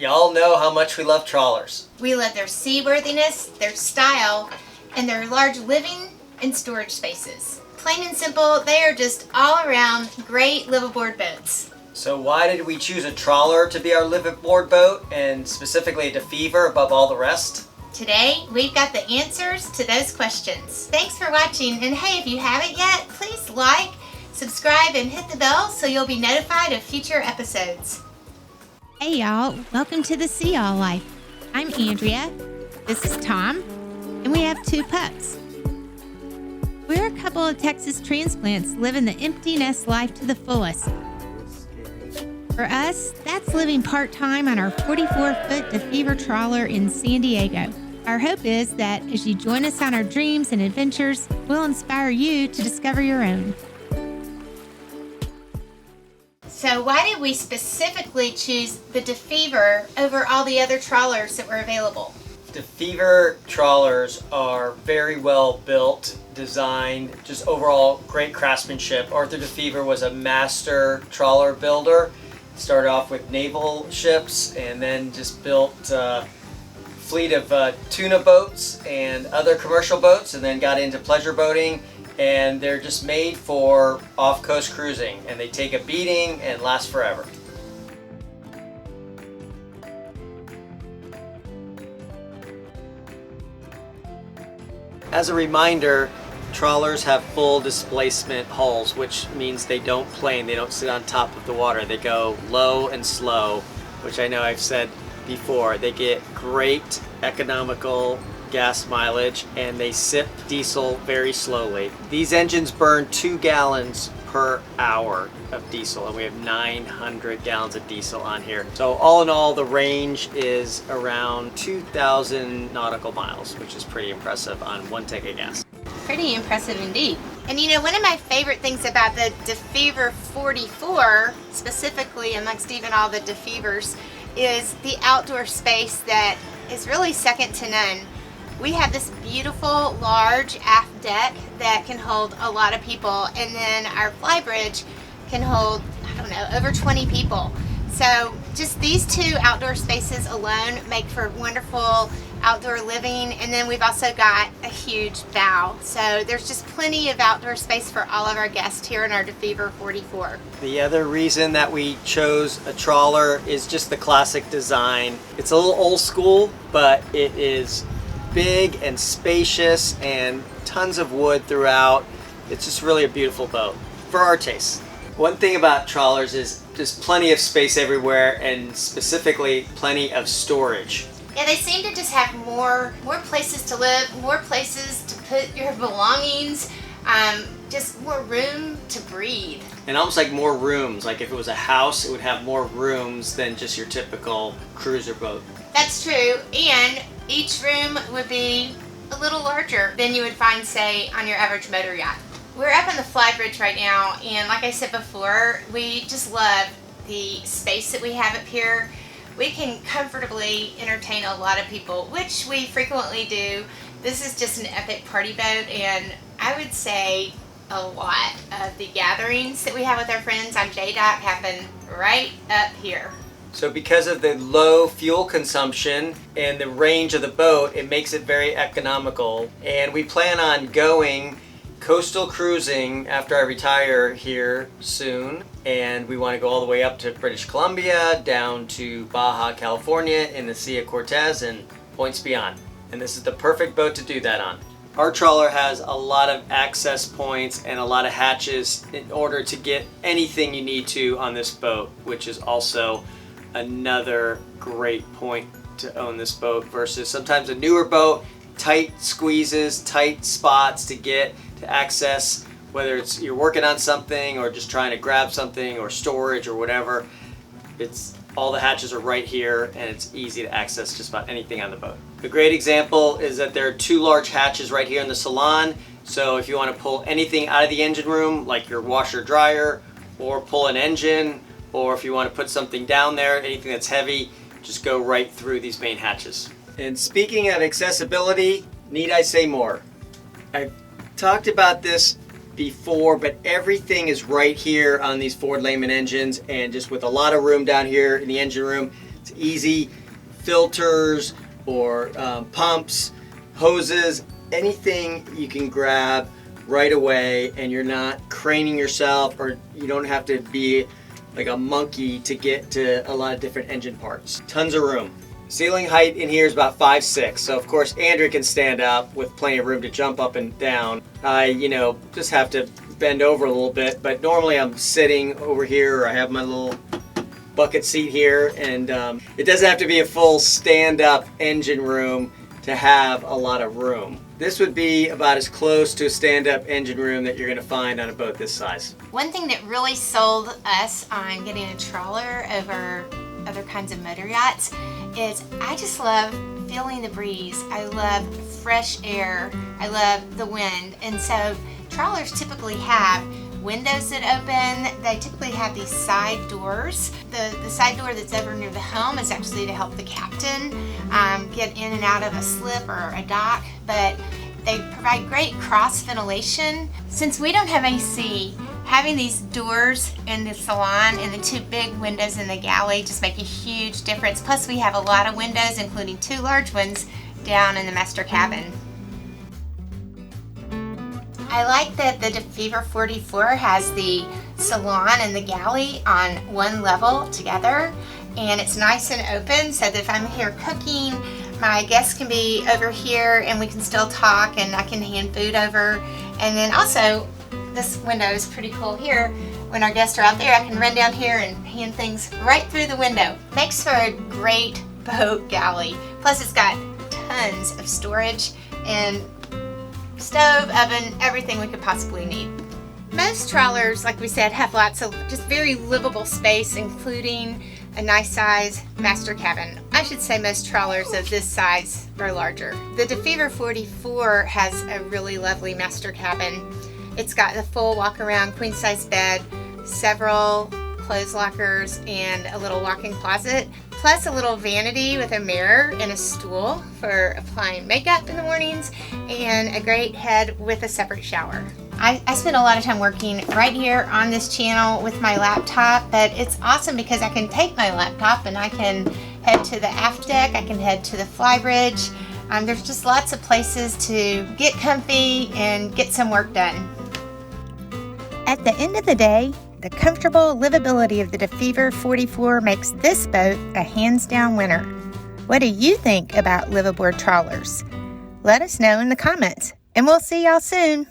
Y'all know how much we love trawlers. We love their seaworthiness, their style, and their large living and storage spaces. Plain and simple, they are just all around great liveaboard boats. So why did we choose a trawler to be our liveaboard boat, and specifically a DeFever above all the rest? Today, we've got the answers to those questions. Thanks for watching, and hey, if you haven't yet, please like, subscribe, and hit the bell so you'll be notified of future episodes. Hey y'all, welcome to the Sea All Life. I'm Andrea, this is Tom, and we have 2 pups. We're a couple of Texas transplants living the empty nest life to the fullest. For us, that's living part-time on our 44-foot DeFever trawler in San Diego. Our hope is that as you join us on our dreams and adventures, we'll inspire you to discover your own. So why did we specifically choose the DeFever over all the other trawlers that were available? DeFever trawlers are very well built, designed, just overall great craftsmanship. Arthur DeFever was a master trawler builder. Started off with naval ships and then just built a fleet of tuna boats and other commercial boats, and then got into pleasure boating, and they're just made for off-coast cruising, and they take a beating and last forever. As a reminder, trawlers have full displacement hulls, which means they don't plane, they don't sit on top of the water. They go low and slow, which I know I've said before. They get great economical gas mileage, and they sip diesel very slowly. These engines burn 2 gallons per hour of diesel, and we have 900 gallons of diesel on here. So all in all, the range is around 2,000 nautical miles, which is pretty impressive on 1 tank of gas. Pretty impressive indeed. And you know, one of my favorite things about the DeFever 44, specifically amongst even all the DeFevers, is the outdoor space that is really second to none. We have this beautiful large aft deck that can hold a lot of people, and then our fly bridge can hold, I don't know, over 20 people. So just these 2 outdoor spaces alone make for wonderful outdoor living, and then we've also got a huge bow. So there's just plenty of outdoor space for all of our guests here in our DeFever 44. The other reason that we chose a trawler is just the classic design. It's a little old school, but it is big and spacious and tons of wood throughout. It's just really a beautiful boat for our taste. One thing about trawlers is just plenty of space everywhere, and specifically plenty of storage. Yeah, they seem to just have more places to live, more places to put your belongings, just more room to breathe. And almost like more rooms. Like if it was a house, it would have more rooms than just your typical cruiser boat. That's true, and each room would be a little larger than you would find, say, on your average motor yacht. We're up on the fly bridge right now, and like I said before, we just love the space that we have up here. We can comfortably entertain a lot of people, which we frequently do. This is just an epic party boat, and I would say a lot of the gatherings that we have with our friends on JDock happen right up here. So because of the low fuel consumption and the range of the boat, it makes it very economical. And we plan on going coastal cruising after I retire here soon. And we want to go all the way up to British Columbia, down to Baja California, in the Sea of Cortez, and points beyond. And this is the perfect boat to do that on. Our trawler has a lot of access points and a lot of hatches in order to get anything you need to on this boat, which is also another great point to own this boat versus sometimes a newer boat. Tight squeezes, tight spots to get to access, whether it's you're working on something or just trying to grab something or storage or whatever. It's all the hatches are right here, and it's easy to access just about anything on the boat. A great example is that there are 2 large hatches right here in the salon, so if you want to pull anything out of the engine room, like your washer dryer, or pull an engine, or if you want to put something down there, anything that's heavy, just go right through these main hatches. And speaking of accessibility, need I say more? I've talked about this before, but everything is right here on these Ford Lehman engines, and just with a lot of room down here in the engine room It's easy. Filters or pumps, hoses, anything you can grab right away, and you're not craning yourself, or you don't have to be like a monkey to get to a lot of different engine parts. Tons of room. Ceiling height in here is about 5'6", so of course Andrea can stand up with plenty of room to jump up and down. I, just have to bend over a little bit, but normally I'm sitting over here, or I have my little bucket seat here, and it doesn't have to be a full stand-up engine room to have a lot of room. This would be about as close to a stand-up engine room that you're going to find on a boat this size. One thing that really sold us on getting a trawler over other kinds of motor yachts is I just love feeling the breeze. I love fresh air. I love the wind. And so trawlers typically have windows that open. They typically have these side doors. The side door that's over near the helm is actually to help the captain get in and out of a slip or a dock, but they provide great cross ventilation. Since we don't have AC, having these doors in the salon and the two big windows in the galley just make a huge difference. Plus we have a lot of windows, including two large ones down in the master cabin. I like that the DeFever 44 has the salon and the galley on one level together, and it's nice and open so that if I'm here cooking, my guests can be over here and we can still talk, and I can hand food over. And then also this window is pretty cool here. When our guests are out there, I can run down here and hand things right through the window. Makes for a great boat galley. Plus it's got tons of storage and stove, oven, everything we could possibly need. Most trawlers, like we said, have lots of just very livable space, including a nice size master cabin. I should say most trawlers of this size are larger. The DeFever 44 has a really lovely master cabin. It's got the full walk-around queen size bed, several clothes lockers, and a little walk-in closet, plus a little vanity with a mirror and a stool for applying makeup in the mornings, and a great head with a separate shower. I spend a lot of time working right here on this channel with my laptop, but it's awesome because I can take my laptop and I can head to the aft deck, I can head to the flybridge. There's just lots of places to get comfy and get some work done. At the end of the day, the comfortable livability of the DeFever 44 makes this boat a hands-down winner. What do you think about liveaboard trawlers? Let us know in the comments, and we'll see y'all soon.